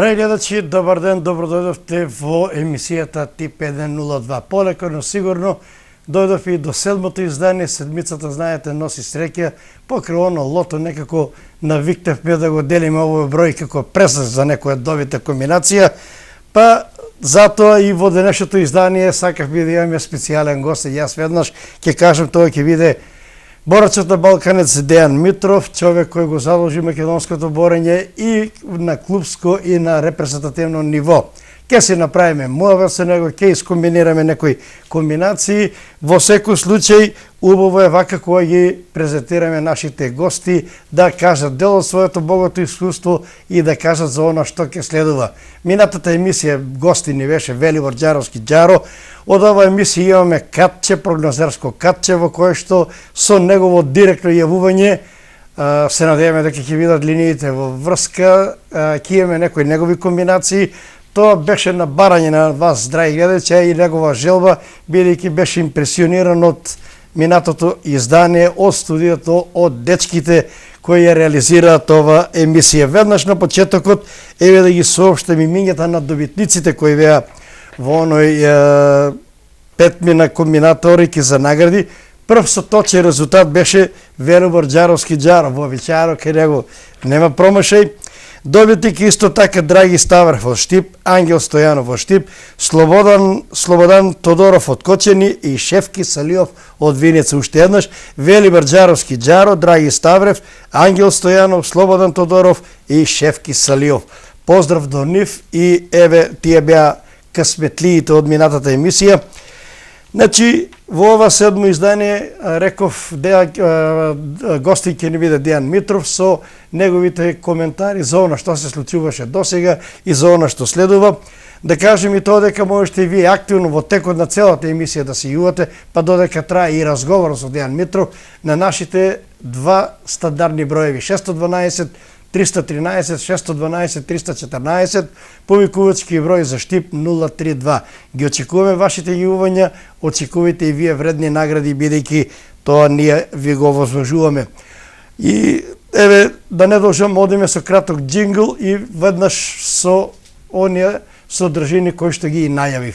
Драги гледачи, добар ден, добро дојдовте во емисијата Тип 102. Полеко, но сигурно дојдов и до седмото издание. Седмицата, знаете, носи среќа. Покрај оно лото некако навиктевме да го делиме овој број како пресак за некоја добита комбинација. Па затоа и во денешното издание сакавме да имаме специјален гост. Јас веднаш ќе кажам, тоа ќе биде борецот на Балканец Дејан Митров, човек кој го заложи македонското борење и на клубско и на репрезентативно ниво. Ке си направиме муавер со него, ке искомбинираме некои комбинации. Во секој случај, убаво е вака кога ги презентираме нашите гости да кажат дел од своето богато искуство и да кажат за она што ќе следува. Минатата емисија гости ни беше Велибор Џаровски Џаро. Од оваа емисија имаме катче, прогнозерско катче, во кое што со негово директно јавување се надеваме дека ќе видат линиите во врска, ќе имаме некои негови комбинации. Тоа беше на барање на вас, драги гледачи, и негова желба, бидејќи беше импресиониран од минатото издание, од студиото, од дечките кои ја реализираат ова емисија. Веднаш на почетокот, еве да ги соопштам имињата на добитниците кои беа во оној петмина комбинаторики за награди. Прв со точен резултат беше Велибор Џаровски Џаро, вообичаено кај него нема промашај. Добитник исто така Драги Ставрев од Штип, Ангел Стојанов од Штип, Слободан Тодоров од Кочени и Шефки Салиов од Винеца. Уште еднаш Велибор Џаровски Џаро, Драги Ставрев, Ангел Стојанов, Слободан Тодоров и Шефки Салиов. Поздрав до нив и еве тие беа късметлиите од минатата емисија. Значи, во ова седмо издание, реков, гостин ќе ни биде Дејан Митров со неговите коментари за она што се случуваше досега и за она што следува. Да кажем и тоа дека можете и вие активно во текот на целата емисија да се јувате, па додека трае и разговор со Дејан Митров на нашите два стандардни броеви 612 313 612 314, повикувачки број за Штип 032. Ги очекуваме вашите јавувања, очекувате и вие вредни награди, бидејќи тоа ние ви го возможуваме. И еве, да не должам, одиме со краток джингл и веднаш со оние содржини кои што ги најавив.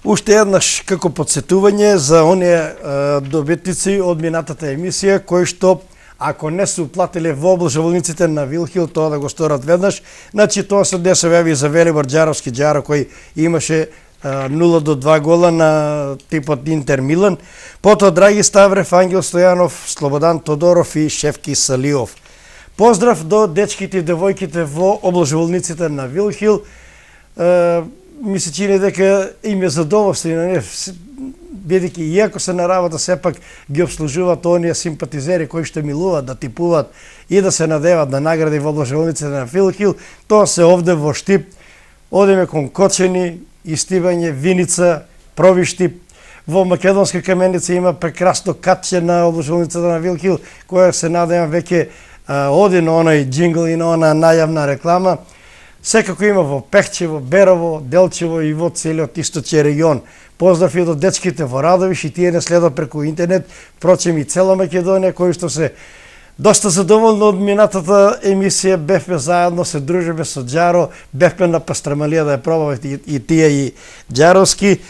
Уште еднаш како подсетување за оние добитници од минатата емисија, кои што, ако не се уплатиле во облажувалниците на Вилхил, тоа да го сторат веднаш. Значи, тоа се десува и за Велибор Џаровски Џаро, кој имаше 0-2 гола на типот Интер Милан. Потоа Драги Ставрев, Ангел Стојанов, Слободан Тодоров и Шефки Салиов. Поздрав до дечките и девојките во облажувалниците на Вилхил. Ми се чини дека им е задоволство, бидејќи иако се на работа сепак ги обслужуваат оние симпатизери кои што милуваат да типуваат и да се надеват на награди во облажувалниците на Вилхил, тоа се овде во Штип. Одиме кон Кочени, Истивање, Виница, Проби Штип. Во Македонска Каменица има прекрасно катче на облажувалницата на Вилхил, која се надевам веќе оди на оној джингл и на она најавна реклама. Секако има во Пехчево, Берово, Делчево и во целиот источен регион. Поздрав и до дечките во Радовиш, и тие не следат преку интернет, впрочем и цела Македонија, кои што се доста задоволни од минатата емисија. Бевме заедно, се дружиме со Џаро, бевме на пастрамалија да ја пробавате и тие и Џаровски.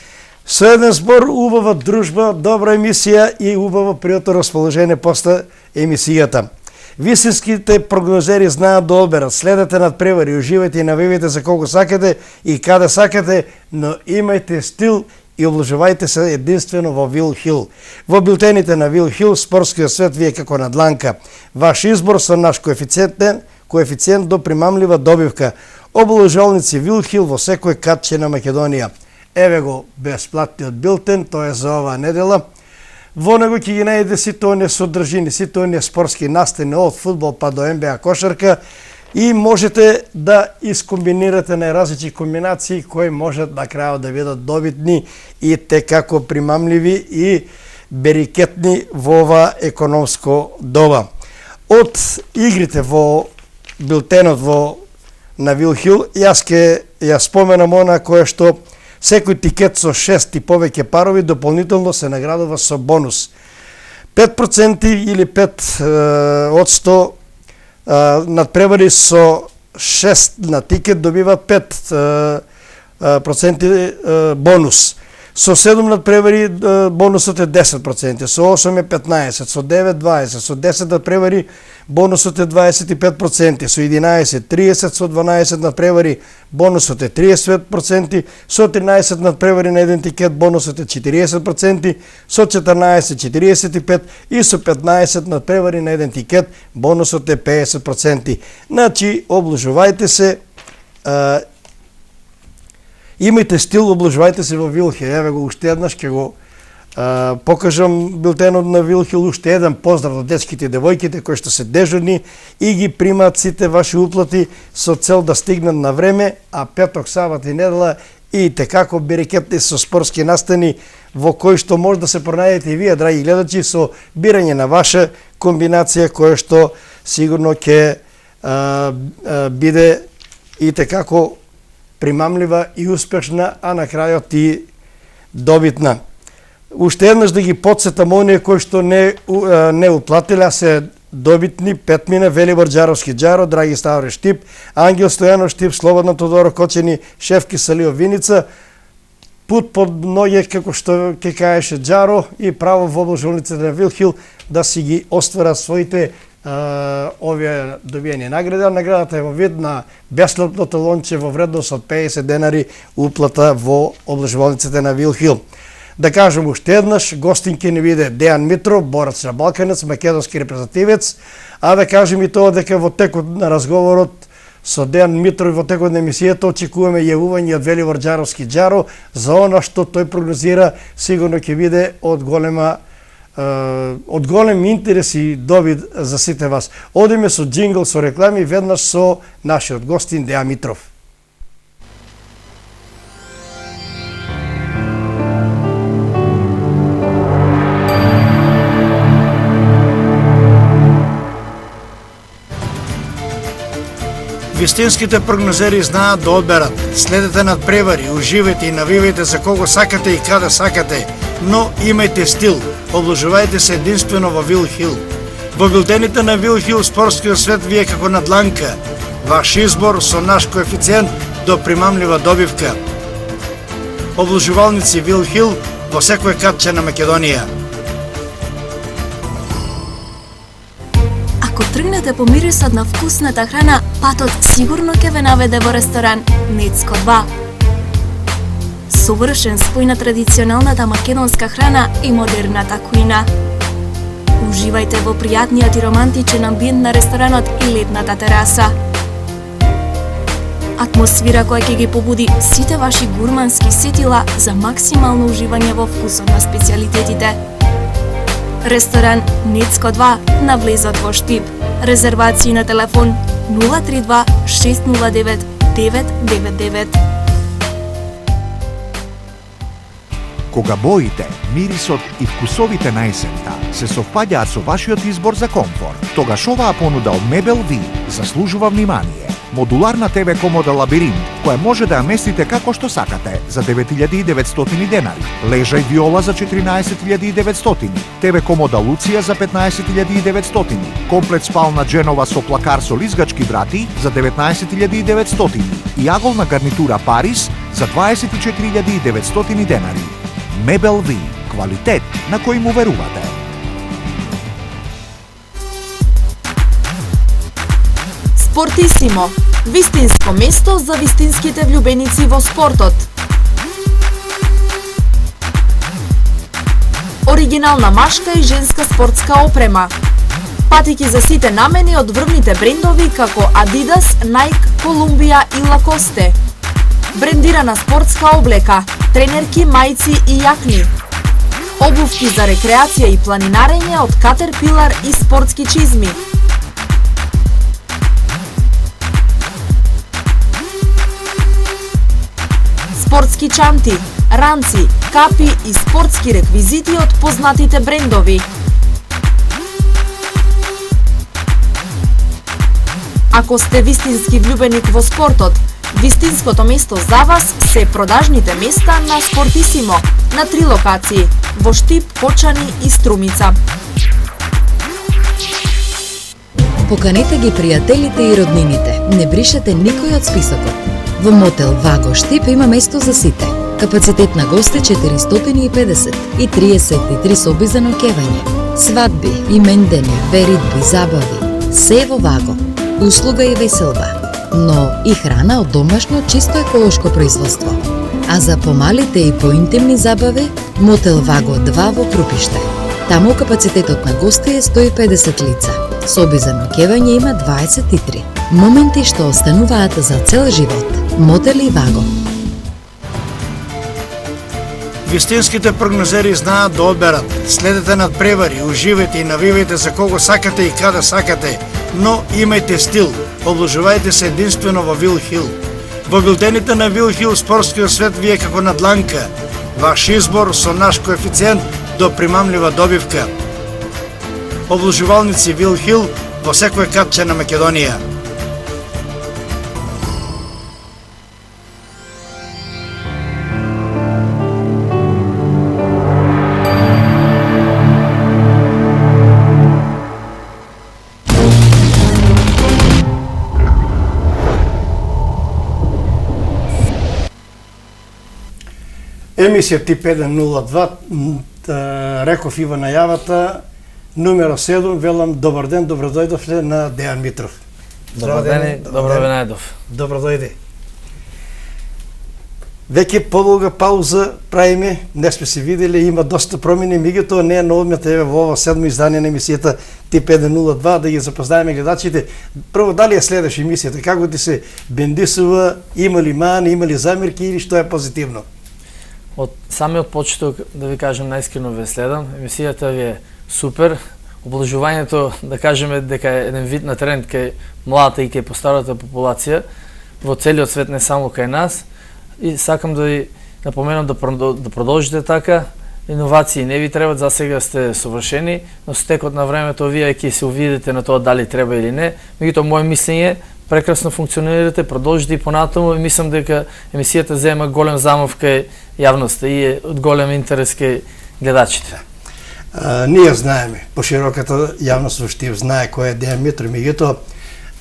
Со еден збор, убава дружба, добра емисија и убаво пријатно расположение после емисијата. Висинските прогнозери знаат да одберат. Следете над превари, уживајте и навивајте за колку сакате и каде сакате, но имајте стил и облажувајте се единствено во Вилхил. Во билтените на Вилхил, спортскиот свет ви е како на дланка. Ваш избор со наш коефициент до примамлива добивка. Облажувалници Вилхил во секој катче на Македонија. Еве го бесплатниот билтен, тоа е за оваа недела. Во него ќе ги најде сите оние содржини, сите оние спортски настани од фудбал па до НБА кошарка и можете да искомбинирате најразлични комбинации кои можат на крајот да бидат добитни и те како примамливи и берикетни во ова економско доба. Од игрите во билтенот на Вилхил, јас ќе ја споменам она кое што Секој тикет со 6 и повеќе парови дополнително се наградува со бонус. 5% или 5% надпревари со 6 на тикет добива 5% бонус. Со 7 надпревари бонусот е 10%, со 8 е 15%, со 9 20%, со 10 надпревари бонусот е 25%, со 11 30%, со 12 надпревари бонусот е 35%, со 13 надпревари на еден тикет бонусот е 40%, со 14 45% и со 15 надпревари на еден тикет бонусот е 50%. Значи, облажувајте се, имајте стил, облажувајте се во Вилхил. Еве го уште еднаш ќе го покажам билтенот на Вилхил, уште еден поздрав до дечките и девојките кои што се дежурни и ги примаат сите ваши уплати со цел да стигнат на време, а петок, сабат и недела и текако берекетни со спортски настани во кои што може да се пронајдете и вие, драги гледачи, со бирање на ваша комбинација која што сигурно ќе биде и текако примамлива и успешна, а на крајот и добитна. Уште еднаш да ги подсетам оние кои што не уплатиле, а се добитни: Петмина, Велибор Џаровски Џаро, Драги Ставре Штип, Ангел Стојанов Штип, Слободна Тодоро Кочени, Шефки Салио Виница, пут под ноѓе, како што ќе кажеше Џаро, и право во облажувалницата на Вилхил да си ги остварат своите овие добиени награди. Наградата е во вид на бесплатно талонче во вредност од 50 денари уплата во облажувалницата на Вилхил. Да кажем уште еднаш, гостинки не биде Дејан Митров, борец на Балканец, македонски репрезентативец, а да кажем и тоа дека во текот на разговорот со Дејан Митров, во текот на емисијата очекуваме јавување од Велибор Џаровски Џаро за она што тој прогнозира, сигурно ќе биде од голем интерес и добит за сите вас. Одиме со джингл, со реклами, веднаш со нашиот гостин Дејан Митров. Вистинските прогнозери знаат да одберат. Следете надпревари, уживајте и навивајте за кого сакате и каде сакате, но имајте стил. Облажувајте се единствено во Вилхил. Во билтените на Вилхил спортскиот свет ви е како на дланка. Ваш избор со наш коефициент до примамлива добивка. Облажувалници Вилхил во секој катче на Македонија. Ако тргнете по мирисот на вкусната храна, патот сигурно ќе ве наведе во ресторан Нецко 2. Совршен спој на традиционалната македонска храна и модерната кујна. Уживајте во пријатниот и романтичен амбиент на ресторанот и летната тераса. Атмосфера која ќе ги побуди сите ваши гурмански сетила за максимално уживање во вкусот на специјалитетите. Ресторан Нецко 2 на влезот во Штип. Резервации на телефон 032 609 999. Кога боите, мирисот и вкусовите на есента се совпаѓаат со вашиот избор за комфорт, тогаш оваа понуда од Мебел Ви заслужува внимание. Модуларна ТВ комода Лабиринт, која може да ја местите како што сакате за 9900 денари. Лежај виола за 14900, ТВ комода Луција за 15900, комплет спална Дженова со плакар со лизгачки врати за 19900 и аголна гарнитура Парис за 24900 денари. Мебел Ви, квалитет на кој му верувате. Спортисимо, вистинско место за вистинските влюбеници во спортот. Оригинална машка и женска спортска опрема. Патики за сите намени од врвните брендови како Adidas, Nike, Columbia и Lacoste. Брендирана спортска облека, тренерки, мајци и јакни. Обувки за рекреација и планинарење од Caterpillar и спортски чизми. Спортски чанти, ранци, капи и спортски реквизити од познатите брендови. Ако сте вистински влюбеник во спортот, Вистинското место за вас се продажните места на Спортисимо на 3 локации во Штип, Кочани и Струмица. Поканете ги пријателите и роднините. Не бришете никој од списокот. Во мотел Ваго Штип има место за сите. Капацитет на гости 450 и 33 соби за ноќевање. Свадби, имендени, веридби, забави. Се во Ваго. Услуга и веселба. Но и храна од домашно чисто еколошко производство. А за помалите и поинтимни забави, мотел Ваго 2 во Крупиште. Таму капацитетот на гости е 150 лица. Соби за ноќевање има 23. Моменти што остануваат за цел живот. Мотели Ваго. Вистинските прогнозери знаат да одберат. Следете надпревари, уживајте и навивајте за кого сакате и каде сакате, но имајте стил. Обложувајте се единствено во Вил Хил. Во билтените на Вил Хил спортскиот свет ви е како на дланка. Ваш избор со наш коефициент до примамлива добивка. Обложувалници Вил Хил во секој катче на Македонија. Емисија Тип 102, реков Ива најавата, Numero 7, велам добар ден, добро дојдовте на Дејан Митров. Добар ден и добро ве најдов. Добро дојде. Веќе подолга пауза правиме, не сме се видели, има доста промени, меѓутоа не е на одмет еве во ова 7 издание на емисијата Тип 102 да ги запознаеме гледачите. Прво, дали ја следеш емисијата, како ти се бендисува, има ли мани, има ли замерки или што е позитивно? Од самиот почеток, да ви кажам, најискрено ве следам. Емисијата ви е супер. Обложувањето, да кажеме дека е еден вид на тренд кај младата и кај постарата популација во целиот свет, не само кај нас. И сакам да ви напоменам да продолжите така. Иновации не ви требат, за сега сте совршени, но со текот на времето вие ќе се увидите на тоа дали треба или не. Меѓутоа, моје мислење, прекрасно функционирате, продолжите и понатаму и мислам дека емисијата зема голем замав кај јавноста и е од голем интерес кај гледачите. Ние знаеме, пошироката јавност во Штип знае кој е Дејан Митров, меѓутоа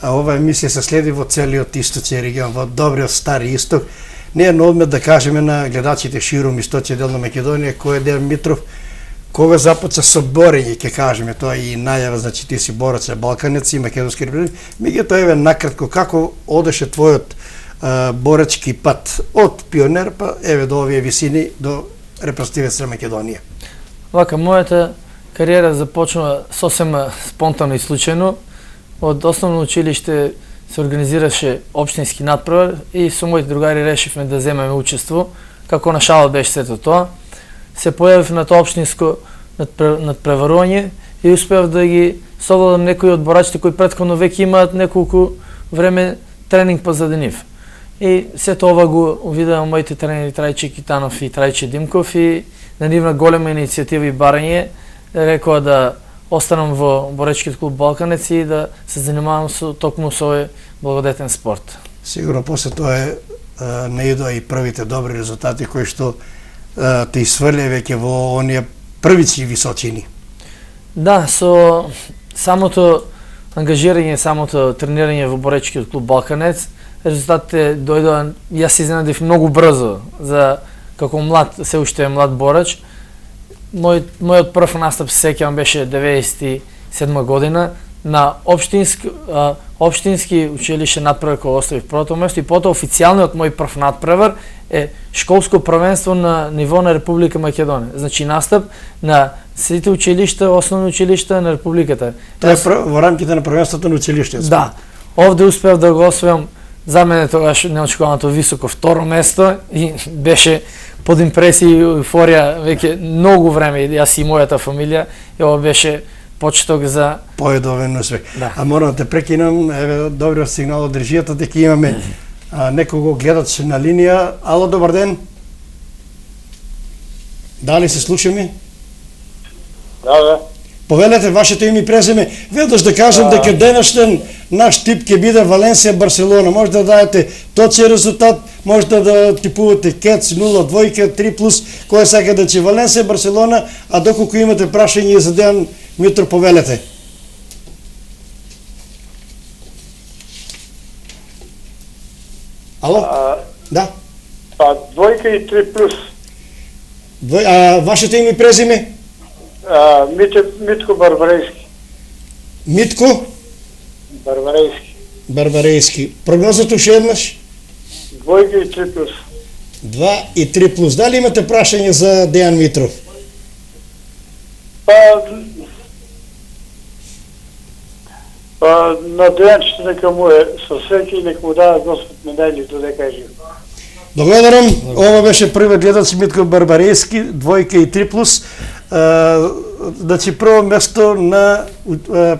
ова емисија се следи во целиот источен регион, во добриот стари исток. Не е на одмет да кажеме на гледачите широм источен дел на Македонија кој е Дејан Митров, кога започна со борење, ќе кажеме, тоа и најава, значи ти си борец, балканец и македонски репрезентант. Меѓутоа еве накратко како одеше твојот боречки пат од пионер па еве до овие висини до репрезентативец на Македонија. Вака, мојата кариера започнува сосема спонтано и случајно. Од основно училиште се организираше општински надпревар и со моите другари решивме да земеме учество. Како на шала беше сето тоа. Се појавив на тоа општинско надпреварување и успеав да ги совладам некои од борачите кои претходно веќе имаат неколку време тренинг позади И сето ова го увидеа моите тренери Трајче Китанов и Трајче Димков и на нивна голема иницијатива и барање рекоа да останам во боречкиот клуб Балканец и да се занимавам токму со овој благодетен спорт. Сигурно после тоа наидоа и првите добри резултати кои што те сврле веќе во оние првични височини. Да, со самото ангажирање, самото тренирање во боречкиот клуб Балканец, резултатите дојдоа, јас се изненадив многу брзо, за како млад, се уште е млад борач. Мојот прв настап, се сеќавам, беше 97 година на општински училиште надпревар кој оставив првото место и потоа официјалниот мој прв надпревар е школско првенство на ниво на Република Македонија. Значи настап на сите училишта, основни училишта на Републиката. Тоа е во рамките на првенството на училиштето. Да. Овде успеав да го освојам, за мене тогаш неочекуваното високо второ место и беше под импресија и еуфорија веќе многу време, јас и мојата фамилија, и ова беше почеток за поедовен успех. Да. А морам да те прекинам, еве добриот сигнал од режијата дека имаме некого гледач на линија. Ало, добар ден. Дали се слушаме? Да, бе. Повелете вашето име и презиме. Веднаш да кажам дека денешен наш тип ќе биде Валенсија Барселона. Може да дадете точен резултат, може да типувате КЕЦ 0-2, 3+, кој сака да че Валенсија Барселона, а доколку имате прашање за Дејан Митров, повелете. Ало? Да. 2 и 3+. Вашето име и презиме? Митко Барбарейски. Митко? Барбарейски. Барбарейски. Прогнозата уште еднаш? 2 и 3+. 2 и 3+. Дали имате прашање за Дејан Митров? На Дејанчето нека му е со среќа и нека му дава Господ медајли додека е жив. Благодарам. Ова беше првиот гледач Митко Барбарейски, 2 и 3+. Значи прво место на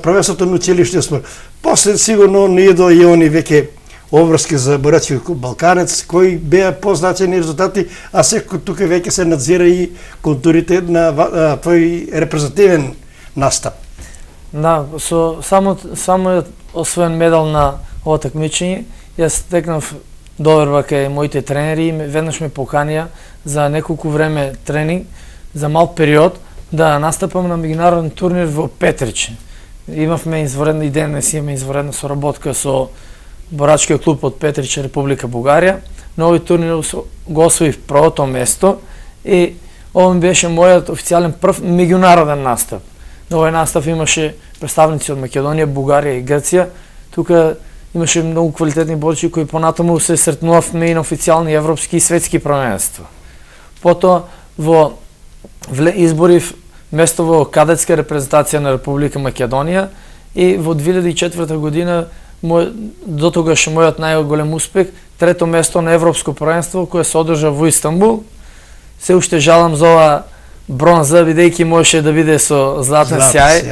првенството на училиште спорт. После сигурно не идо и они веќе обврски за борачки Балканец, кои беа позначени резултати, а секој тука веќе се надзира и контурите на тој репрезентативен настап. Да, со само освоен медал на ова такмичење, јас стекнав доверба кај моите тренери и веднаш ме поканија за неколку време тренинг, за мал период, да настапам на меѓународен турнир во Петрич. Имавме изворедна и денес имаме изворедна соработка со борачкиот клуб од Петрич, Република Бугарија. На овој турнир го освоив првото место и ова беше мојот официјален прв меѓународен настап. На овој настап имаше представници од Македонија, Бугарија и Грција. Тука имаше многу квалитетни борци кои понатаму се сретнувавме и на официјални европски и светски првенства. Потоа во изборив место во кадетска репрезентација на Република Македонија и во 2004 година до тогаш мојот најголем успех, трето место на европско првенство кое се одржа во Истанбул. Се уште жалам за ова бронза, бидејќи можеше да биде со златен сјај,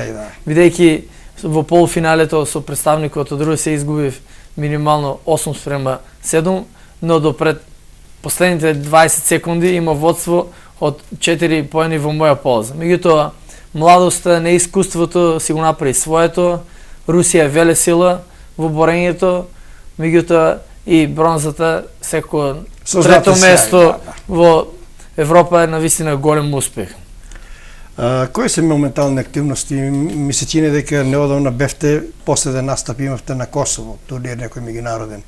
бидејќи во полуфиналето со представникот од Русија изгубив минимално 8:7, но до пред последните 20 секунди има водство од 4 поени во моја полза. Меѓутоа, младоста, неискуството си го направи своето, Русија е велесила во борењето, меѓутоа и бронзата, секој трето место во Европа е навистина голем успех. Кои се моментални активности? Ми се чини дека неодамна бевте последен настап имавте на Косово, турнир некој меѓународен.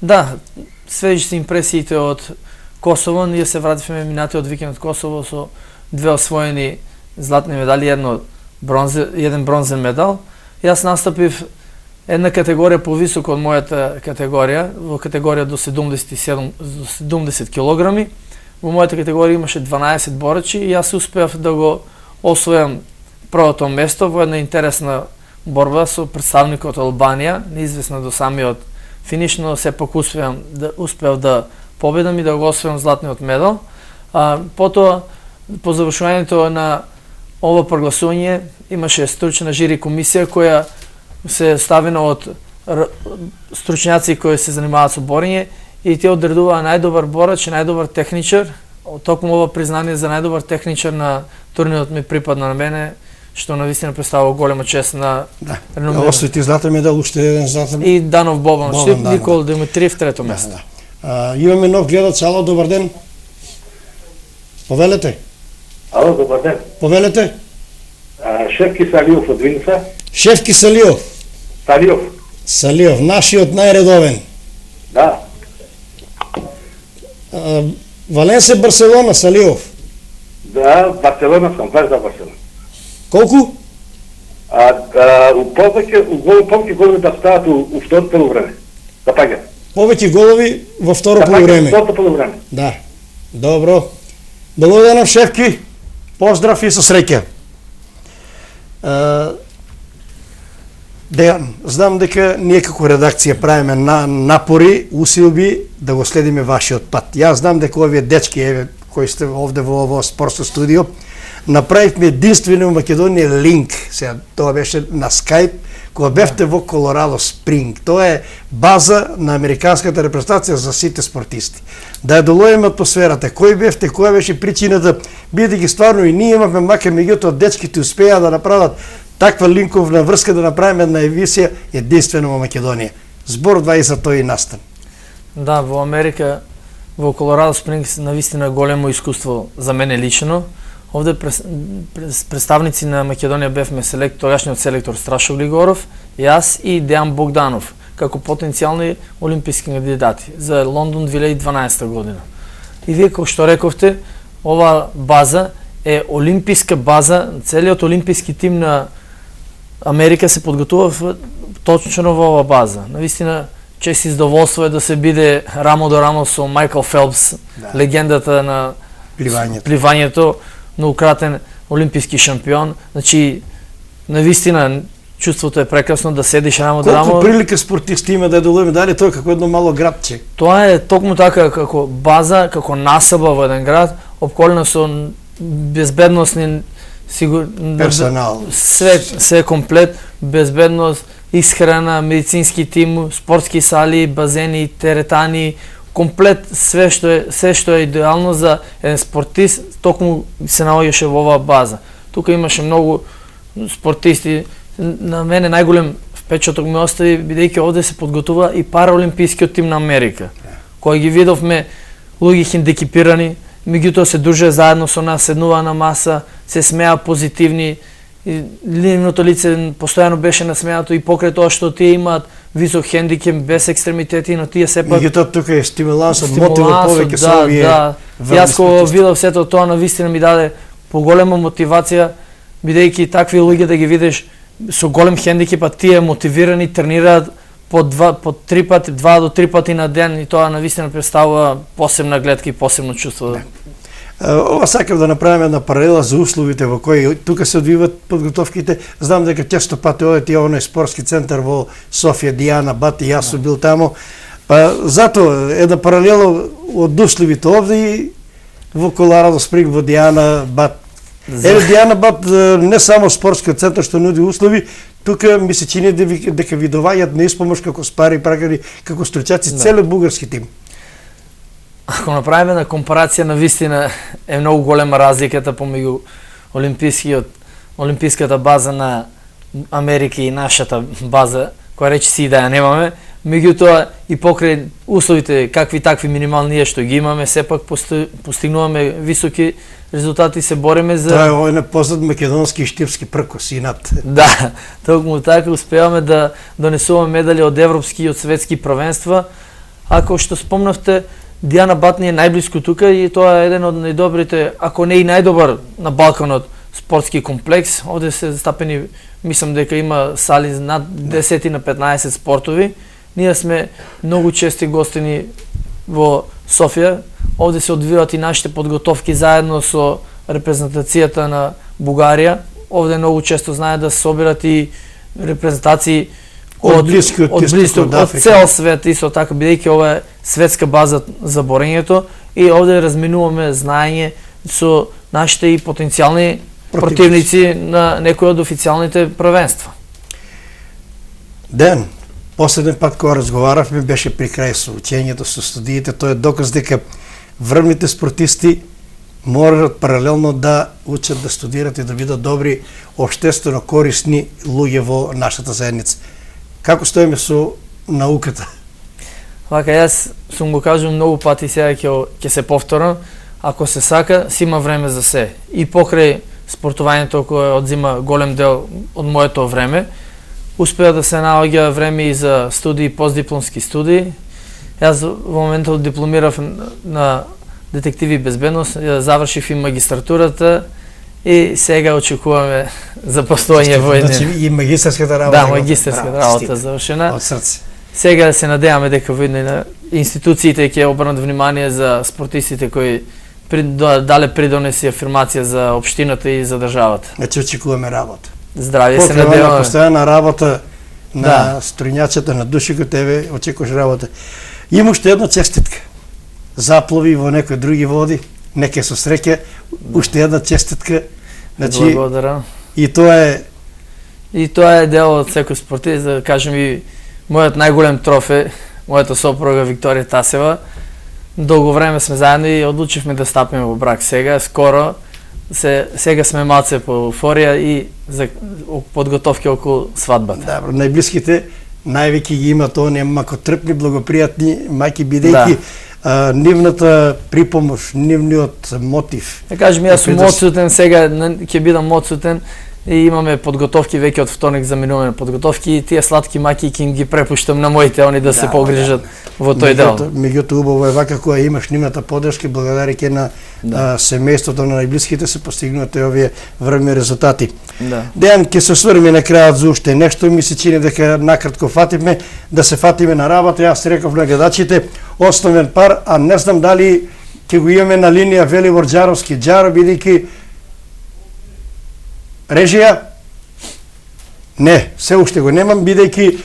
Да, свежи се импресиите од Косово. Ние се вративме минатиот викенд од Косово со 2 освоени златни медали, еден бронзен медал. Јас настапив една категорија повисоко од мојата категорија, во категорија до 70 килограми. Во мојата категорија имаше 12 борачи и јас успеав да го освојам првото место во една интересна борба со представникот од Албанија, неизвестна до самиот финиш, но сепак успеав да победам и да го освојам златниот медал. Потоа, по завршувањето на ова прогласување, имаше стручна жири комисија која се ставена од стручњаци кои се занимаваат со борење и тие одредуваа најдобар борач и најдобар техничар. Токму ова признание за најдобар техничар на турнирот ми припадна на мене, што навистина представува голема чест на реномиран. Освои златен медал, уште еден златен. И Данов Бобан Штип, Никол Димитриев трето место. Имаме нов гледач. Ало, добар ден. Повелете. Ало, добар ден. Повелете. Шефки Салиов од Винца. Шефки Салиов. Салиов, нашиот најредовен. Да. Валенсија Барселона, Салиов. Да, Барселона сам, баш за Барселона. Колку? Повеќе голови да стават у второто полувреме. Да паѓа. Повеќе голови во второ полувреме. Второто полувреме. Да. Добро. Благодарам, Шефки. Поздрав и со среќа. Дејан, знам дека ние како редакција правиме напори, усилби да го следиме вашиот пат. Јас знам дека овие дечки кои сте овде во ово спортско студио, направивме единствено во Македонија линк, сега тоа беше на Skype, кога бевте во Колорадо Спринг. Тоа е база на американската репрезентација за сите спортисти. Да ја долоеме атмосферата, кој бевте, која беше причината, бидејќи стварно и ние имавме мака, меѓутоа дечките успеа да направат таква линковна врска, да направиме една емисија единствено во Македонија. Зборува и за тој и настан. Да, во Америка, во Колорадо Спрингс, навистина големо искуство за мене лично. Овде представници на Македонија бевме тогашниот селектор Страшо Григоров, јас и Дејан Богданов, како потенцијални олимписки кандидати за Лондон 2012 година. И вие, како што рековте, ова база е олимписка база, целиот олимписки тим на Америка се подготува точно во ова база. Навистина, чест и задоволство е да се биде рамо до рамо со Майкл Фелпс, легендата на пливањето, многократен олимписки шампион. Значи, навистина, чувството е прекрасно да седиш рамо до рамо. Колку прилика спортисти има да долеме, дали тоа како едно мало градче? Тоа е токму така како база, како насаба во еден град, обколена со безбедносни персонал. Све комплет, безбедност, исхрана, медицински тим, спортски сали, базени, теретани, комплет све што е идеално за еден спортист, токму се наоѓаше во оваа база. Тука имаше многу спортисти. На мене најголем впечаток ми остави бидејќи овде се подготува и параолимпискиот тим на Америка, кој ги видовме луѓе хендикипирани, меѓутоа се дружеа заедно со нас, седнуваа на маса, се смеа позитивни. Нивното лице постојано беше насмеато и покрај тоа што тие имаат висок хендикеп без екстремитети, но тие сепак меѓутоа тука е стимулансот, мотивот повеќе со овие. Јас кога видов сето тоа, навистина ми даде поголема мотивација, бидејќи такви луѓе да ги видиш со голем хендикеп, а тие мотивирани, тренираат по 2 до 3 пати на ден, и тоа навистина представува посебна гледка и посебно чувство. Ова сакам да направиме една паралела за условите во кои тука се одвиваат подготовките. Знам дека често пати одите и оној спортски центар во Софија, Дијана Бат, и јас сум бил таму. Затоа една паралела од условите овде и во Колорадо Спринг, во Дијана Бат. Дијана Бат не само спортскиот центар што нуди услови, тука ми се чини дека ви доваѓаат на испомош како спари пракари, како стручаци, целиот бугарски тим. Ако направиме една компарација, навистина е многу голема разликата помеѓу олимписката база на Америка и нашата база, која речи си да ја немаме. Меѓутоа и покрај условите какви такви минимални што ги имаме, сепак постигнуваме високи резултати, се бориме за... Тоа е овој непознат македонски и штипски пркос, инат. Да, токму така успеваме да донесуваме медали од европски и од светски првенства. Ако што спомнавте, Дијана Бат ни е најблиску тука и тоа е еден од најдобрите, ако не и најдобар на Балканот спортски комплекс. Овде се застапени, мислам дека има сали над 10 на 15 спортови. Ние сме многу чести гостини во Софија. Овде се одвиваат и нашите подготовки заедно со репрезентацијата на Бугарија. Овде многу често знаат да се собират и репрезентации од цел свет, исто така, бидејќи ова е светска база за борењето, и овде разменуваме знаење со нашите и потенцијални противници на некои од официјалните првенства. Ден, последен пат кога разговаравме беше при крај со учењето, со студиите. Тоа е доказ дека врвните спортисти мораат паралелно да учат, да студират и да бидат добри, општествено корисни луѓе во нашата заедница. Како стоиме со науката? Вака, јас сум го кажал многу пати, сега ќе се повторам, ако се сака, си има време за се. И покрај спортувањето кое одзима голем дел од моето време, успеа да се наоѓа време и за студии, постдипломски студии. Јас во моментот дипломирав на детективи и безбедност, завршив и магистратурата и сега очекуваме запостојање во еден. Значи и магистарската работа. Да, магистарската работа завршена. Од срце. Сега се надеваме дека во една институциите ќе обрнат внимание за спортистите кои дале придонеси афирмација за општината и за државата. Значи очекуваме работа. Здравје, се надеваме. Постојана работа на струјњачата, на душикот, тебе очекуваш работа. Има уште една честитка. Заплови во некои други води, нека со среќа, уште една честитка Значи, Благодарам. и тоа е дел од секој спортист, да кажем и мојот најголем трофе, мојата сопруга Викторија Тасева. Долго време сме заедно и одлучивме да стапиме во брак сега, скоро. Сега сме малце по еуфорија и за подготовки околу свадбата. Добро, најблиските највеќе ги имат оние макотрпни, благопријатни мајки, бидејќи нивната припомош, нивниот мотив. Да кажем, јас сум одсутен сега, ќе бидам одсутен и имаме подготовки веќе од вторник за минување на подготовки и тие сладки маки ќе им ги препуштам на моите, они да се погрижат во тој дел. Меѓутоа убаво е вака кога имаш нивната поддршка, благодарејќи на семејството на најблиските се постигнуваат овие врвни резултати. Дејан, ќе се осврнеме на крајот за уште нешто, ми се чини дека накратко фатиме, да се фатиме на работа. Јас реков на гледачите, основен пар, а не знам дали ќе го имаме на линија Велибор Џаровски. Џаро, бидејќи режија? Не, се уште го немам, бидејќи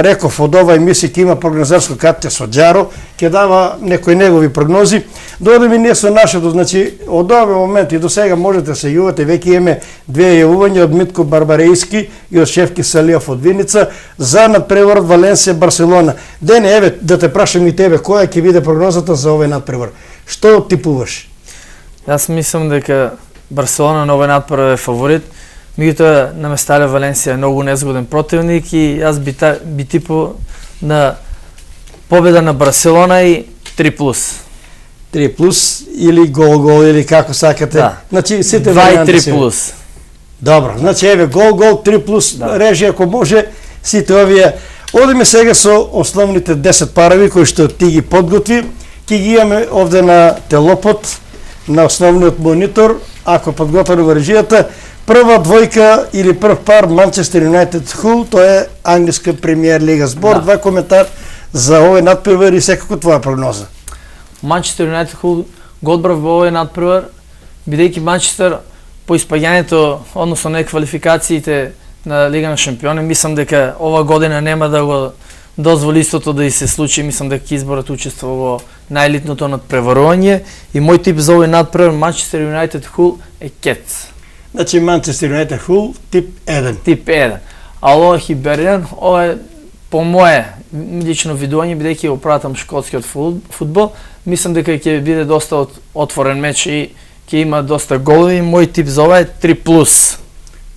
реков од ова емисија ќе има прогнозерско катте со Џаро, ќе дава некои негови прогнози. Дојдеме ние со нашето, значи од овој момент и до сега можете да се јувате, веќе имаме две јавувања од Митко Барбарејски и од Шефки Салијов од Виница за надпреварот Валенсија Барселона. Дене, еве да те прашам и тебе, која ќе биде прогнозата за овој надпревар? Што типуваш? Јас мислам дека Барселона на овој надпревар е фаворит. Меѓутоа, на Местале Валенсија е многу незгоден противник и јас би типу на победа на Барселона и 3+. 3+ или гол или како сакате. Да. Значи сите 2 и 3+. Добро, значи еве гол 3+, режи ако може сите овие. Одиме сега со основните 10 парави кои што ти ги подготви. Ќе ги имаме овде на телопот, на основниот монитор, ако подготвено во режијата. Прва двојка или прв пар Манчестер Юнайтед Хул, тоа е англиска премиер лига. Збор, два коментар за овој надпревар и секако твоја прогноза. Манчестер Юнайтед Хул го одбрав во овој надпревар, бидејќи Манчестер по испаѓањето, односно не квалификациите на Лига на шампиони, мислам дека ова година нема да го дозволи истото да и се случи. Мислам дека ќе изборат учество во најелитното надпреварување и мој тип за овој надпревар Манчестер Юнайтед Хул е кец. Значи Манчестер Юнайтед Хул тип 1. Тип 1. Ало Хиберијан, ова е по мое лично видување, бидејќи го пратам шкотскиот фудбал, мислам дека ќе биде доста отворен меч и ќе има доста голови. Мој тип за ова е 3+.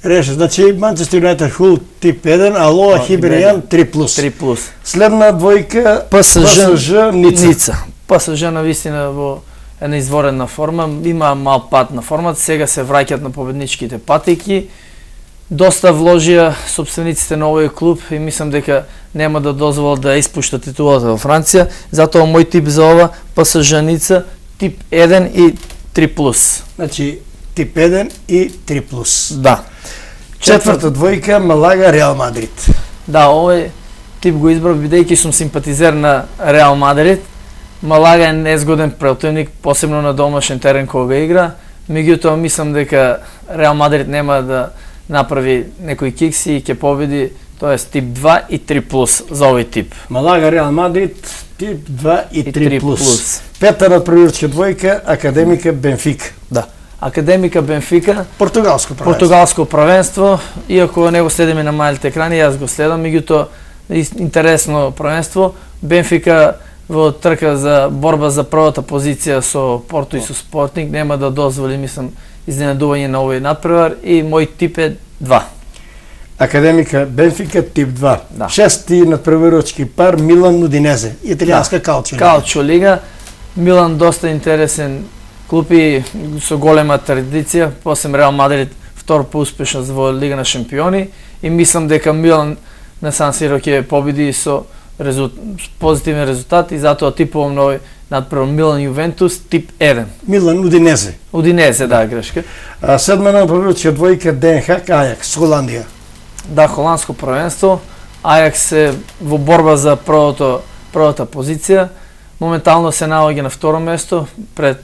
Реше, значи Манчестер Юнайтед Хул тип 1, Алоа Хиберијан 3+. 3+. Следна двојка ПСЖ Ница. ПСЖ навистина во една изворена форма, има мал пат на формата, сега се враќаат на победничките патеки. Доста вложија собствениците на овој клуб и мислам дека нема да дозволат да испушта титулата во Франција. Затоа мој тип за ова ПСЖ Ница тип 1 и 3+. Значи тип 1 и 3+. Да. Четврта двојка Малага Реал Мадрид. Да, овој тип го избрав бидејќи сум симпатизер на Реал Мадрид. Малага е незгоден противник, посебно на домашен терен кога игра. Меѓутоа мислам дека Реал Мадрид нема да направи некои кикси и ќе победи, тоа тип 2 и 3+ за овој тип. Малага Реал Мадрид тип 2 и 3+. Пета надпреварска двојка Академика Бенфика. Да. Академика Бенфика, португалско правенство, иако не го следиме на малите екрани, јас го следам, меѓутоа интересно правенство. Бенфика во трка за борба за првата позиција со Порто и со Спортинг нема да дозволи, мислам, изненадување на овој надпревар и мој тип е 2. Академика Бенфика тип 2. Да. Шести надпреварувачки пар Милан Удинезе, италијанска калчо лига. Калчо лига. Милан доста интересен клуб и со голема традиција, посебно Реал Мадрид втор поуспешност во Лига на шампиони и мислам дека Милан на Сан Сиро ќе победи со позитивен резултат и затоа типувам на овој надпревар Милан Јувентус тип 1. Милан Удинезе. Удинезе, да, грешка. Седма надпреварувачка двојка Den Haag Ајакс, Холандија. Да, холандско првенство. Ајакс е во борба за првата позиција. Моментално се наоѓа на второ место пред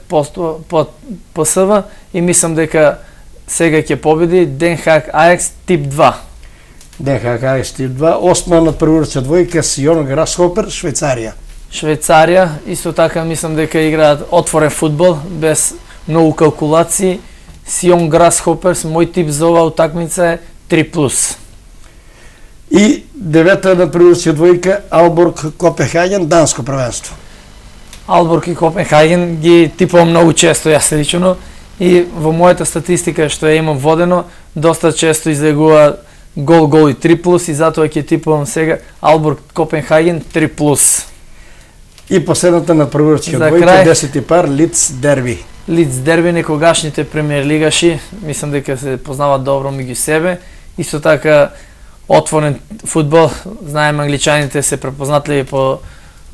ПСВ и мислам дека сега ќе победи Den Haag Ajax тип 2. Den Haag Ajax тип 2. Осма надпреварувачка двојка Сион Грасхопер, Швајцарија. Исто така мислам дека играат отворен фудбал без многу калкулации Сион Грасхоперс, мој тип за оваа утакмица е 3+. И девета надпреварска двојка Алборг Копенхаген, данско првенство. Алборг и Копенхаген ги типувам многу често јас лично и во мојата статистика што ја имам водено, доста често излегува гол и 3+, и затоа ќе типувам сега Алборг Копенхаген 3+. И последната надпреварска За двојка, крај, 10 пар Лиц Дерби. Лиц Дерби, некогашните премиер лигаши, мислам дека се познаваат добро меѓу себе. Исто така отворен фудбал, знаеме англичаните се препознатливи по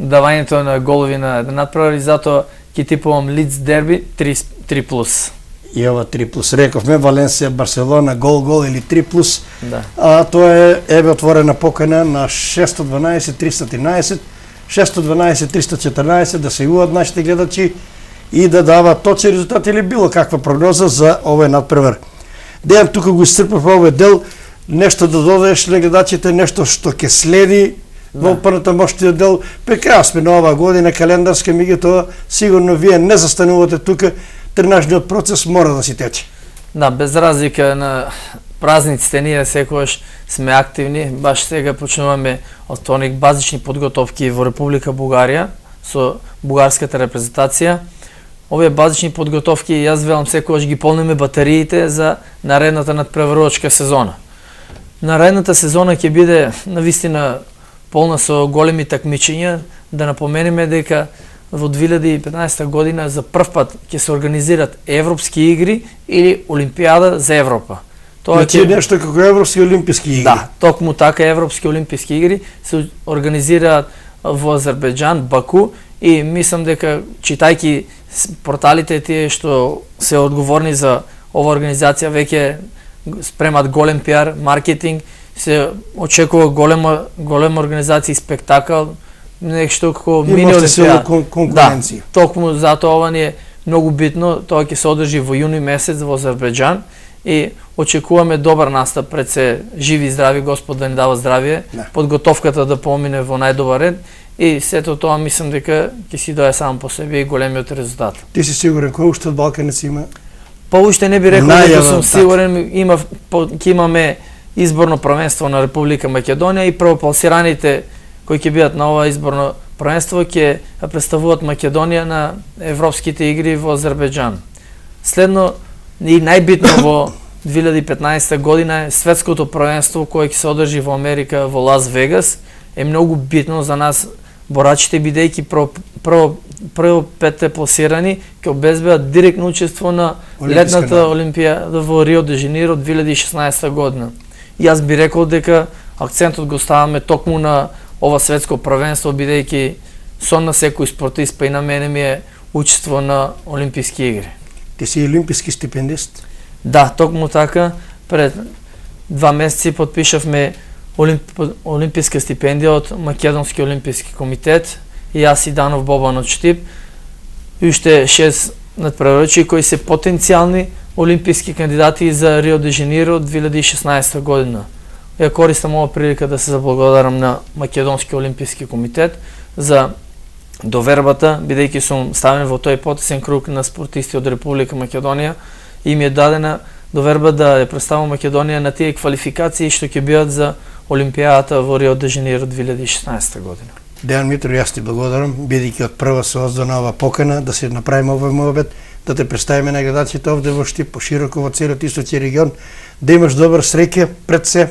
давањето на голови на надпревар, и затоа ќе типувам Лиц Дерби 3+. И ова 3+. Рековме Валенсија, Барселона, гол или 3+. Да. А тоа е еве отворена покана на 612 313 612 314 да се јават нашите гледачи и да дават точни резултати или било каква прогноза за овој надпревар. Дејан, тука го исцрпав овој дел, нешто да додадеш на гледачите, нешто што ќе следи во понатамошниот дел. Прекрасно сме на оваа година календарска, меѓутоа сигурно вие не застанувате тука, тренажниот процес мора да си тече. Да, без разлика на празниците, ние секогаш сме активни. Баш сега почнуваме од вторник базични подготовки во Република Бугарија со бугарската репрезентација. Овие базични подготовки, јас велам, секогаш ги полниме батериите за наредната надпреварувачка сезона. Наредната сезона ќе биде навистина полна со големи такмичења. Да напоменеме дека во 2015 година за прв пат ќе се организират европски игри или Олимпијада за Европа. Тоа значи нешто како европски олимписки игри. Да, токму така европски олимписки игри се организираат во Азербејџан, Баку, и мислам дека читајќи порталите тие што се одговорни за ова организација веќе спремат голем пиар, маркетинг, се очекува голема организација и спектакл, нешто како мини олимпијада. Конкуренција. Да, токму затоа ова ни е многу битно, тоа ќе се одржи во јуни месец во Азербејџан и очекуваме добар настап, пред се живи и здрави, Господ да ни дава здравје, подготовката да помине во најдобар ред и сето тоа мислам дека ќе си дое само по себе и големиот резултат. Ти си сигурен кој уште од Балканец има? Па уште не би рекол дека сум сигурен, ќе имаме изборно првенство на Република Македонија и првопласираните кои ќе бидат на ова изборно првенство ќе представуваат Македонија на европските игри во Азербејџан. Следно и најбитно во 2015 година е светското првенство кое ќе се одржи во Америка во Лас Вегас. Е многу битно за нас борачите, бидејќи прво 5 пласирани ќе обезбедат директно учество на летната Олимпијада во Рио де Жанеиро 2016 година. И јас би рекол дека акцентот го ставаме токму на ова светско првенство, бидејќи сон на секој спортист, па и на мене ми е учество на Олимписки игри. Ти си олимписки стипендист? Да, токму така. Пред 2 месеци подпишавме олимписка стипендија од Македонски олимписки комитет и јас и Данов Бобанов Штип. И уште 6 надпреварувачи кои се потенцијални олимписки кандидати за Рио де Жанеиро 2016 година. Ја користам ова прилика да се заблагодарам на Македонски олимписки комитет за довербата, бидејќи сум ставен во тој потесен круг на спортисти од Република Македонија и ми е дадена доверба да ја представам Македонија на тие квалификации што ќе бидат за Олимпијадата во Рио де Жанеиро 2016 година. Дејан Митро, јас ти благодарам, бидејќи од прва се оздана ова покана да се направиме овој муабет, да те представиме на гледачите овде во Штип, пошироко во целиот источни регион, да имаш добар среќа пред се,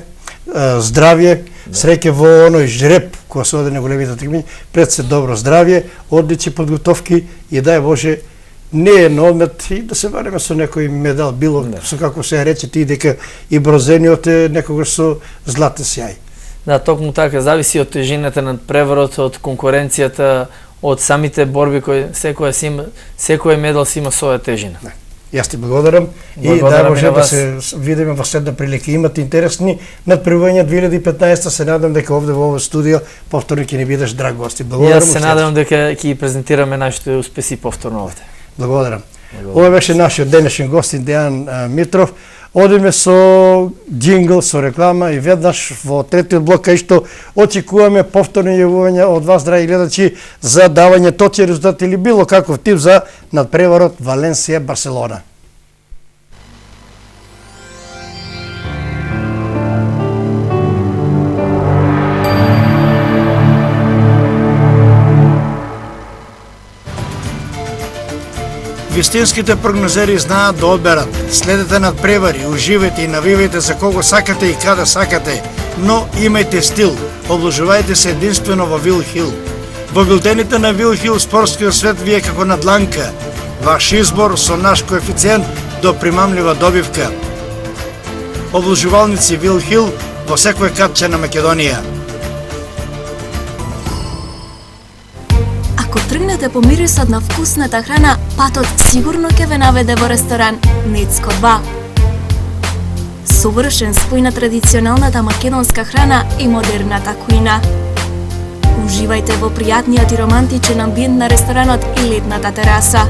здравје, среќа во оној жреб кој се оде на големите такмиња, пред се добро здравје, одлични подготовки и дај Боже не е на одмет и да се вариме со некој медал, било со како се рече ти дека и брозениот е некогаш со златен сјај. Да, токму така, зависи од тежината на преварот, од конкуренцијата, од самите борби кои секој медал си има своја тежина. Да. Јас ти благодарам и дај Боже да се видиме во следна прилика. Имате интересни надпреварувања 2015, се надам дека овде во овој студио повторно ќе ни бидеш драг гост. Благодарам. Јас се надам дека ќе презентираме нашите успеси повторно овде. Благодарам. Ова беше нашиот денешен гостин Дејан Митров. Одиме со джингл, со реклама и веднаш во третиот блок кај што очекуваме повторно јавување од вас, драги гледачи, за давање точни резултати или било каков тип за надпреварот Валенсија-Барселона. Вистинските прогнозери знаат да одберат. Следете надпревари, уживајте и навивајте за кого сакате и каде сакате, но имајте стил. Обложувајте се единствено во Вил Хил. Во билтените на Вил Хил спортскиот свет ви е како на дланка. Ваш избор со наш коефициент до примамлива добивка. Обложувалници Вил Хил во секој катче на Македонија. Ако тргнете по мирисот на вкусната храна, патот сигурно ќе ве наведе во ресторан Нецко 2. Совршен спој на традиционалната македонска храна и модерната кујна. Уживајте во пријатниот и романтичен амбиент на ресторанот и летната тераса.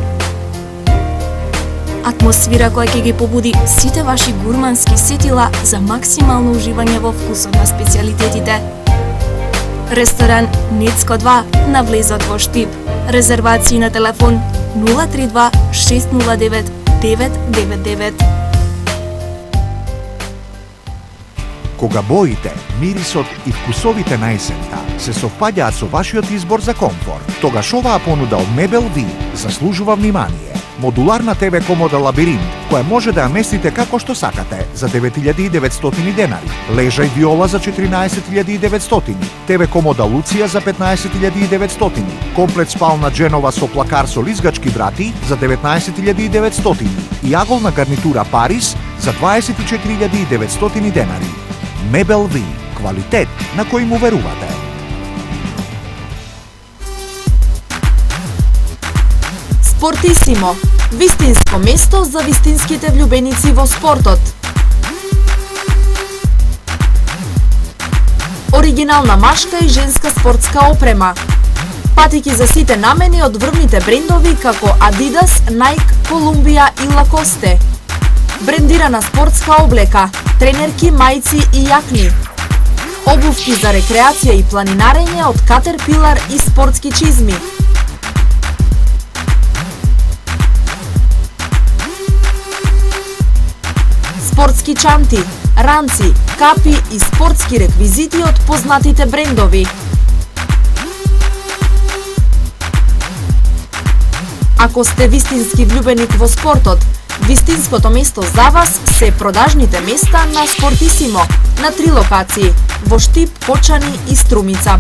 Атмосфера која ќе ги побуди сите ваши гурмански сетила за максимално уживање во вкусот на специјалитетите. Ресторан Нецко 2 на влезот во Штип. Резервации на телефон 032 609 999. Кога боите, мирисот и вкусовите на есента се совпаѓаат со вашиот избор за комфорт, тогаш оваа понуда од Мебел Ви заслужува внимание. Модуларна ТВ комода Лабиринт, која може да ја местите како што сакате за 9900 денари, лежа и виола за 14900, ТВ комода Луција за 15900, комплет спална Дженова со плакар со лизгачки врати за 19900 и аголна гарнитура Парис за 24900 денари. Мебел Ви, квалитет на кој му верувате. Спортисимо, вистинско место за вистинските влюбеници во спортот. Оригинална машка и женска спортска опрема. Патики за сите намени од врвните брендови како Adidas, Nike, Columbia и Lacoste. Брендирана спортска облека, тренерки, мајци и јакни. Обувки за рекреација и планинарење од Caterpillar и спортски чизми. Спортски чанти, ранци, капи и спортски реквизити од познатите брендови. Ако сте вистински влюбеник во спортот, вистинското место за вас се продажните места на Спортисимо на 3 локации во Штип, Кочани и Струмица.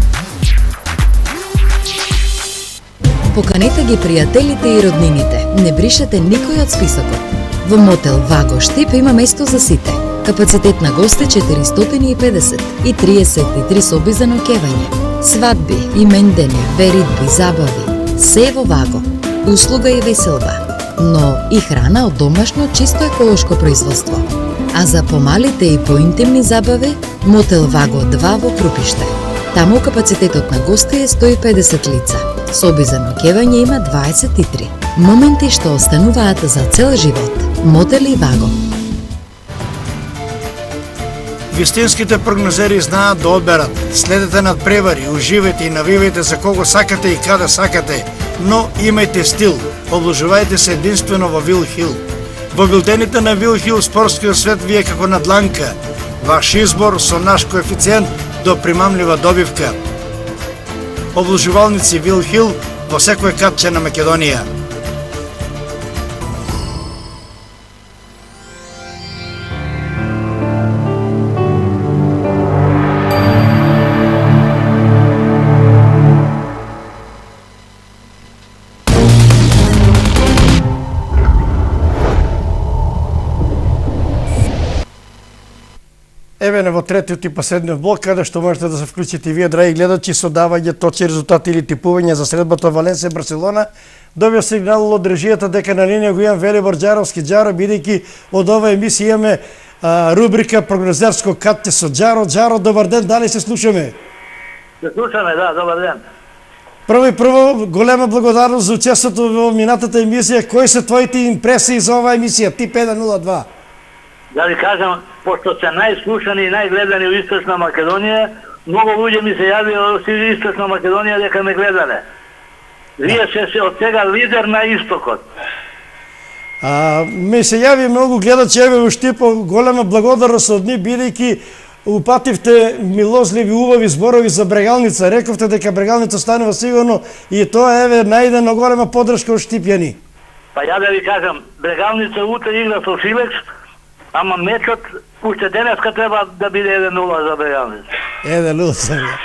Поканете ги пријателите и роднините. Не бришете никој од списокот. Во мотел Ваго Штип има место за сите. Капацитет на гости 450 и 33 соби за ноќевање. Свадби, имендени, веридби, забави. Се во Ваго. Услуга и веселба. Но и храна од домашно чисто еколошко производство. А за помалите и поинтимни забави, мотел Ваго 2 во Крупиште. Таму капацитетот на гости е 150 лица. Соби за ноќевање има 23. Моменти што остануваат за цел живот. Мотели Ваго. Вистинските прогнозери знаат да одберат. Следете надпревари, уживајте и навивајте за кого сакате и каде сакате, но имајте стил. Обложувајте се единствено во Вил Хил. Во билтените на Вил Хил спортскиот свет ви е како на дланка. Ваш избор со наш коефициент до примамлива добивка. Обложувалници Вил Хил во секој катче на Македонија. Еве во третиот и последниот блок, каде што можете да се вклучите и вие, драги гледачи, со давање точни резултати или типување за средбата Валенсија-Барселона. Добив сигнал од режијата дека на линија го имам Велибор Џаровски. Џаро, бидејќи од оваа емисија имаме рубрика Прогнозерско катче со Џаро. Џаро, добар ден, дали се слушаме? Се слушаме, да, добар ден. Прво, голема благодарност за учеството во минатата емисија. Кои се твоите импресии за оваа емисија, Тип 102? Да ви кажам, пошто се најслушани и најгледани во Источна Македонија, многу луѓе ми се јавија од Источна Македонија дека ме гледале. Вие се од сега лидер на Истокот. Ми се јави многу гледачи еве во Штипо, голема благодарност од нив, бидејќи упативте милозливи убави зборови за Брегалница. Рековте дека Брегалница станува сигурно и тоа еве најде на голема поддршка од штипјани. Па ја да ви кажам, Брегалница утре игра со Шилекс, ама мечот уште денеска треба да биде 1-0 за Брегалница. 1-0 сега.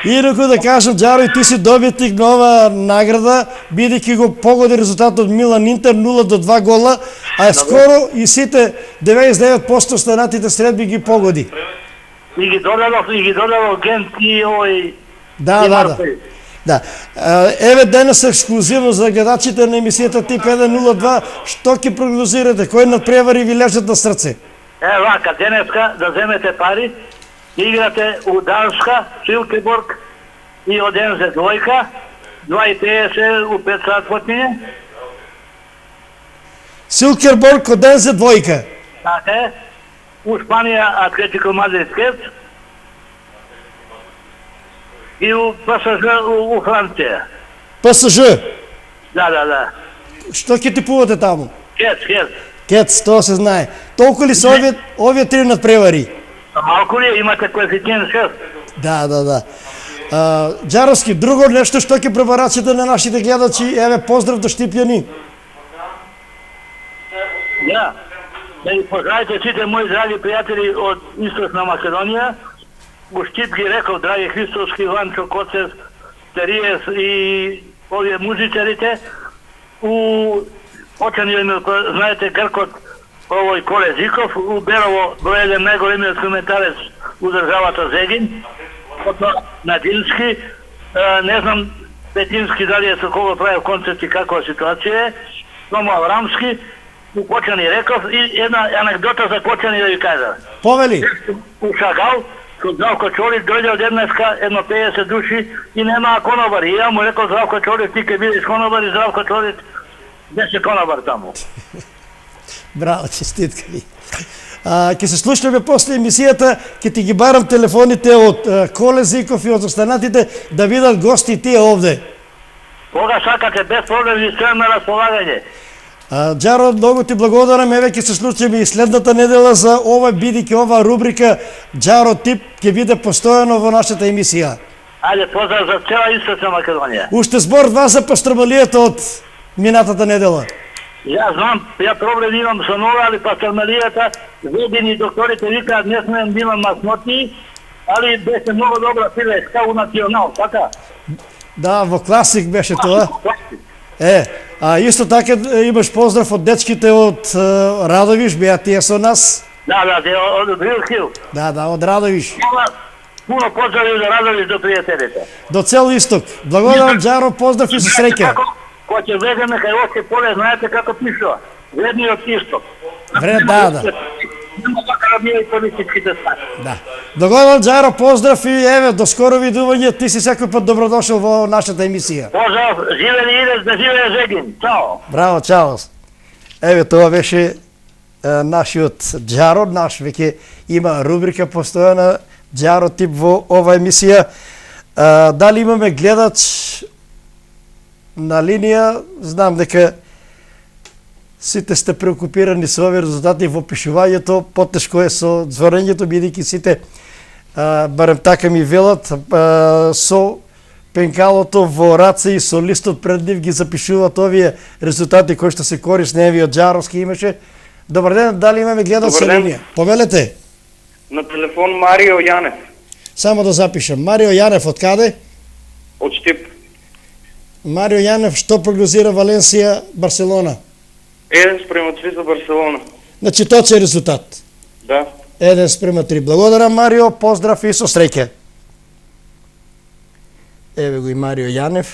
Инаку да кажам, Џаро, и ти си добитник на ова награда, бидејќи го погоди резултатот Милан Интер 0-2 гола, а скоро и сите 99% станатите средби ги погоди. И ги додадов Гент и овој... Да. Да. Еве денес ексклузивно за гледачите на емисијата Тип 102, што ќе прогнозирате? Кои надпревари ви лежат на срце? Вака, денеска да земете пари, играте у Данска, Силкеборг и Одензе двојка, 2:50 у 5 сат почине. Силкеборг, Одензе двојка. Така е. У Шпанија Атлетико Мадрид Кет и у ПСЖ у Франција. ПСЖ? Да. Што ќе типувате таму? Кет. Тоа се знае. Толку ли се овие три надпревари? Малку ли имате коефициент 6? Да. Џаровски, друго нешто што ќе препорачате на нашите гледачи? Еве, поздрав до Штипјани. Да ги поздравите сите мои драги пријатели од Источна Македонија. У Штип ги реков, драги Христовски, Ванчо, Коцев, Териес и овие музичарите. У Очаниот, знаете, Гркот, овој Коле Зиков, у Берово број еден најголемиот коментарец у државата Зегин, Надински, не знам Петински дали е со кого правил концерт и каква ситуација е, Томо Аврамски, у Кочани реков и една анекдота за Кочани да ви кажа. Повели? У Шагал, со Здравко Чолик дојде од еднеска едно 50 души и немаа конобари. И ја му рекол Здравко Чолик, ти ке бидеш конобар и Здравко Чолик беше конобар таму. Браво, честитка ви. Ќе се слушнеме после емисијата, ќе ти ги барам телефоните од Коле Зиков и од останатите да видат гости тие овде. Кога сакате, без проблем ви стојам на располагање. Џаро, многу ти благодарам, еве ќе се случиме и следната недела за ова, бидејќи ова рубрика Џаро Тип ќе биде постојано во нашата емисија. Ајде, поздрав за цела Источна Македонија. Уште збор два за пастормалијата од минатата недела. Ја знам, ја проблем имам со нова, али пастормалијата, ведени докторите викаат не смеем да имам масноти, али беше многу добра пилешка у Национал, така? Да, во Класик беше тоа. Исто така имаш поздрав од дечките од Радовиш, беа тие со нас. Да, од Брилхил. Да, од Радовиш. Пуно поздрави за Радовиш до пријателите. До цел Исток. Благодарам, Џаро, поздрав и се среќа. Кој ќе влеземе кај Още поле, знаете како пишува? Вредниот Исток. Да. Нема така да бија и политичките стvari. Да. Благодарам, Џаро, поздрав и еве, до скоро видување, ти си секој пат добродошол во нашата емисија. Поздрав, живели Идес, да живее Зегин. Чао. Браво, чао. Еве, тоа беше нашиот Џаро, наш веќе има рубрика постојана Џаро Тип во ова емисија. Дали имаме гледач на линија? Знам дека сите сте преокупирани со овие резултати во пишувањето, потешко е со звонењето, бидејќи сите, барем така ми велат, со пенкалото во раце и со листот пред нив ги запишуваат овие резултати кои што се корисни. Еве од Џаровски имаше. Добар ден, дали имаме гледач со линија? Повелете. На телефон Марио Јанев. Само да запишам. Марио Јанев, од каде? Од Штип. Марио Јанев, што прогнозира Валенсија, Барселона? 1:3 за Барселона. Значи, точен резултат. Да. 1:3. Благодарам, Марио, поздрав и со среќа. Еве го и Марио Јанев.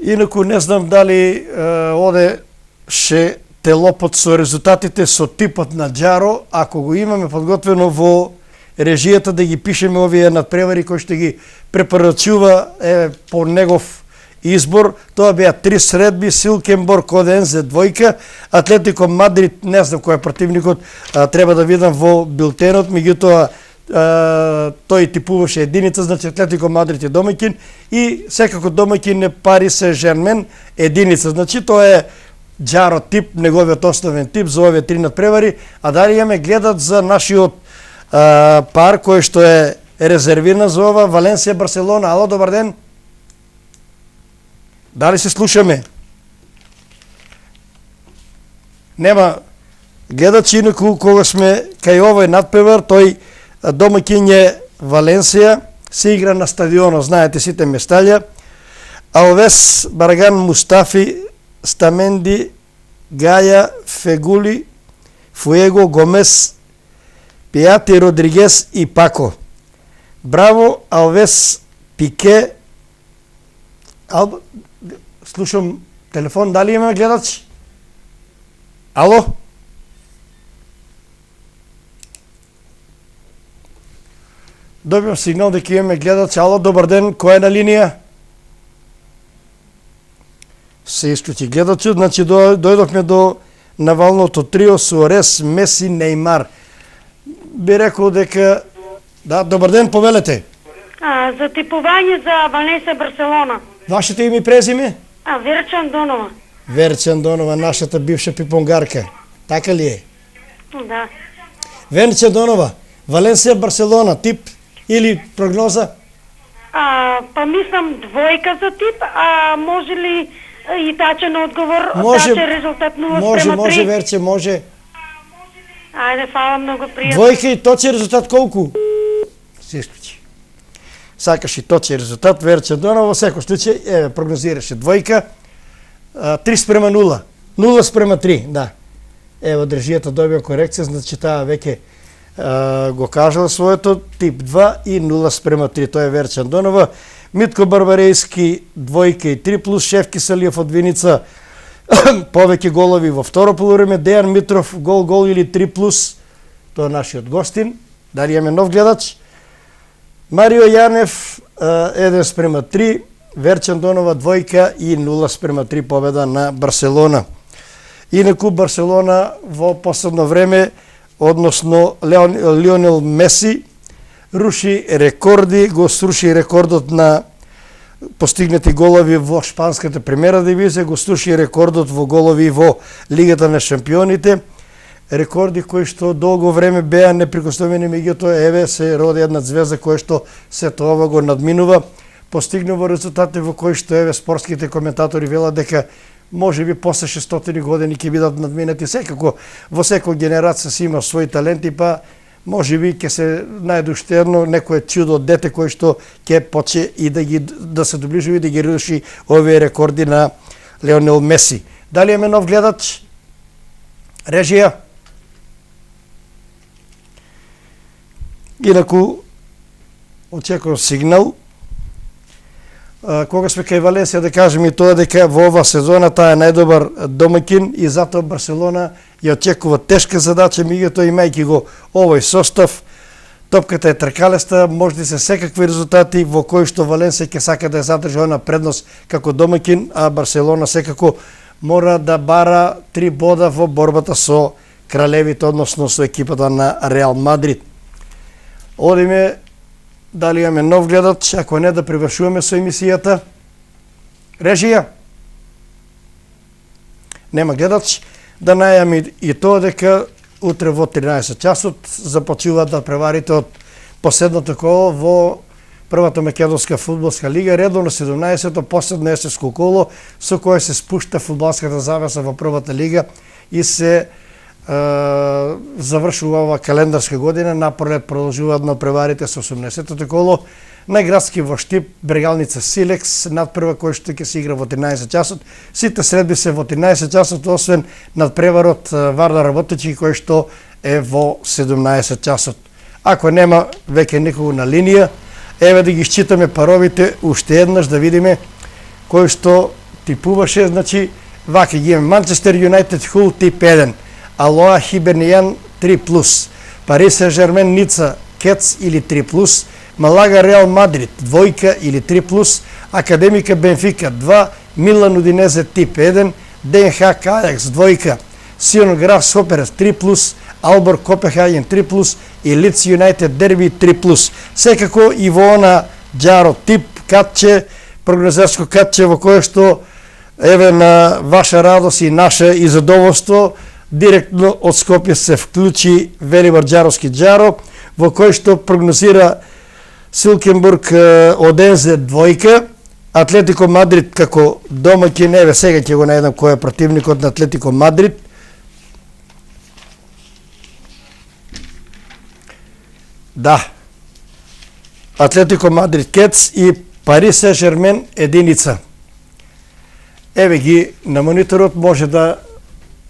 Инаку не знам дали оде ше телопот со резултатите со типот на Џаро, ако го имаме подготвено во режијата да ги пишеме овие надпревари кои што ги препорачува по негов избор. Тоа беа 3 средби: Силкенборг, Одензе двојка, Атлетико Мадрид, не знам кој е противникот, треба да видам во билтенот, меѓутоа тој типуваше единица, значи Атлетико Мадрид е домаќин и секако домаќин е Пари Сен-Жермен, единица. Значи тоа е Џаро Тип, неговиот основен тип за овие 3 надпревари. А дали имаме гледат за нашиот пар кој што е резервиран за ова Валенсија Барселона? Ало, добар ден. Дали се слушаме? Нема гледачи, инаку кога сме кај овој надпревар, тој домаќин е Валенсија, се игра на стадионот, знаете сите местања. Алвес, Бараган, Мустафи, Стаменди, Гаја, Фегули, Фуего, Гомес, Пиати, Родригес и Пако. Браво, Алвес, Пике. Слушам телефон, дали има гледач? Ало? Добивам сигнал дека имаме гледач. Ало, добар ден, кој е на линија? Се исклучи гледачот, значи дојдохме до навалното трио Суарес, Меси, Неймар. Би рекол дека... Да, добар ден, повелете. За типување за Валенсија Барселона. Вашето име и презиме? Верче Андонова. Верче Андонова, нашата бивша пипонгарка. Така ли е? Да. Верче Андонова, Валенсија Барселона, тип или прогноза? Па мислам двојка за тип, може ли и тачен одговор, тачен резултат 0:3? Може, Верче, може. Ајде, фала многу пријатно. Двојка и точен резултат колку? Се исклучи. Сакаш и точен резултат, Верче Андонова, во секој случај, прогнозираше двојка. 3:0. 0:3, да. Ево, држијата добија корекција, значи таа веќе го кажала своето, тип 2 и 0:3. Тоа е Верче Андонова. Митко Барбарејски, двојка и 3+, Шефки Салиев од Виница, повеќе голови во второ полувреме, Дејан Митров, гол или 3+, тоа е нашиот гостин. Дали имаме нов гледач? Марио Јанев, 1:3, Верче Андонова, двојка и 0:3 победа на Барселона. Инаку Барселона во последно време, односно Лионел Меси, руши рекорди, го сруши рекордот на постигнати голови во шпанската премиера дивизија, го сруши рекордот во голови во Лигата на шампионите, рекорди кои што долго време беа неприкосновени, меѓутоа еве се роди една звезда која што сето ова го надминува, постигнува резултати во кои што еве спортските коментатори велат дека може би после 600 години ќе бидат надминати. Секако во секоја генерација си има своји таленти, па може би ќе се најде уште едно некое чудо дете кој што ќе почне и да се доближува и да ги руши овие рекорди на Лионел Меси. Дали имаме нов гледач? Режија? Инаку очекувам сигнал. Кога сме кај Валенсија, да кажем и тоа дека во ова сезона таа е најдобар домаќин и затоа Барселона ја очекува тешка задача, меѓутоа имајќи го овој состав, топката е тркалеста, може да се секакви резултати во кои што Валенсија ќе сака да ја задржи на предност како домаќин, а Барселона секако мора да бара 3 бода во борбата со кралевите, односно со екипата на Реал Мадрид. Одиме, дали имаме нов гледач, ако не да привршуваме со емисијата. Режија? Нема гледач. Да најавам и тоа дека утре во 13 часот започнуваат да преварите од последното коло во првата македонска фудбалска лига, редовно 17-то последно есенско коло со кое се спушта фудбалската завеса во првата лига и се завршува ова календарска година. Напред продолжуваат на преварите со 18-то коло на градски во Штип, Брегалница Силекс, надпрва кој што ќе се игра во 13 часот. Сите средби се во 13 часот, освен надпреварот Вардар Работечки кој што е во 17 часот. Ако нема веќе никого на линија, еве да ги считаме паровите уште еднаш да видиме кој што типуваше. Значи, вака ги имаме: Манчестер Юнајтед Хул тип 1, Алоа Хибернијан 3+, Парис Сен-Жермен Ница Кец или 3+, Малага Реал Мадрид двојка или 3+, Академика Бенфика 2, Милан Удинезе тип 1, ДНХ Ајакс двојка, Сион Граф Хоперес 3+, Албор Копенхаген 3+, и Лиц Юнајтед Дерби 3+. Секако и во она џаро тип катче, прогнозерско катче во кое што еве на ваша радост и наше и задоволство директно од Скопје се вклучи Велибор Џаровски џаро, во кој што прогнозира Силкенбург Одензе двојка, Атлетико Мадрид како домаќин. Еве сега ќе го најдам кој е противникот на Атлетико Мадрид. Да. Атлетико Мадрид Кец и Пари Сен Жермен единица. Еве ги на мониторот може да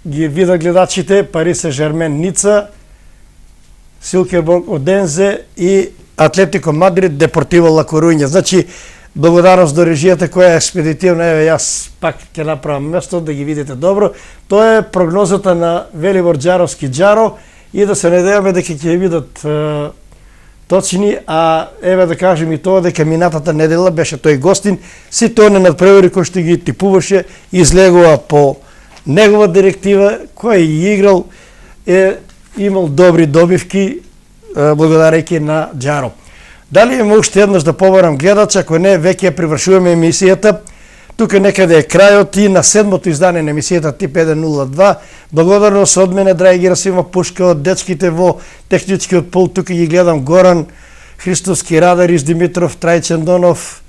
ги видат гледачите. Пари Сен Жермен Ница, Силкербург Одензе и Атлетико Мадрид Депортиво Ла Коруња. Значи, благодарност до режијата која е експедитивна. Еве, јас пак ќе направам место да ги видите добро. Тоа е прогнозата на Велибор Џаровски Џаро и да се надеваме дека ќе видат точни, а еве да кажем и тоа дека минатата недела беше тој гостин, сите оние надпревари кои што ги типуваше излегува по негова директива, кој е играл, е имал добри добивки благодарејќи на Џаро. Дали има уште еднаш да побарам гледач, ако не, веќе привршуваме емисијата. Тука некаде е крајот и на 7-то издание на емисијата Тип 102. Благодарност од мене, драги Герасимов Пушка, од дечките во техничкиот пул. Тука ги гледам Горан Христовски, Радарис Димитров, Трајчен Донов,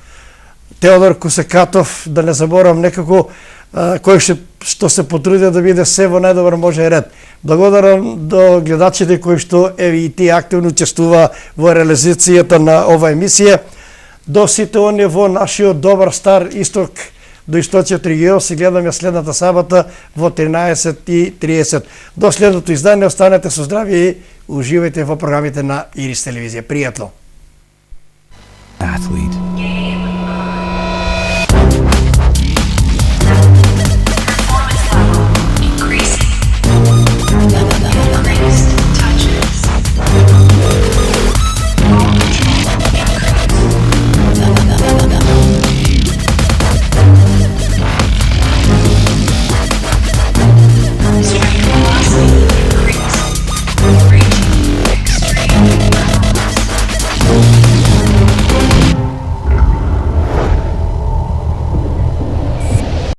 Теодор Кусекатов, да не заборам некако, кој што се потрудија да биде се во најдобар може ред. Благодарам до гледачите кои што еве и тие активно учествува во реализацијата на ова емисија. До сите оние во нашиот добар стар исток, до источниот регион, се гледаме следната сабота во 13:30. До следното издание останете со здравје и уживајте во програмите на Ирис телевизија. Пријатно!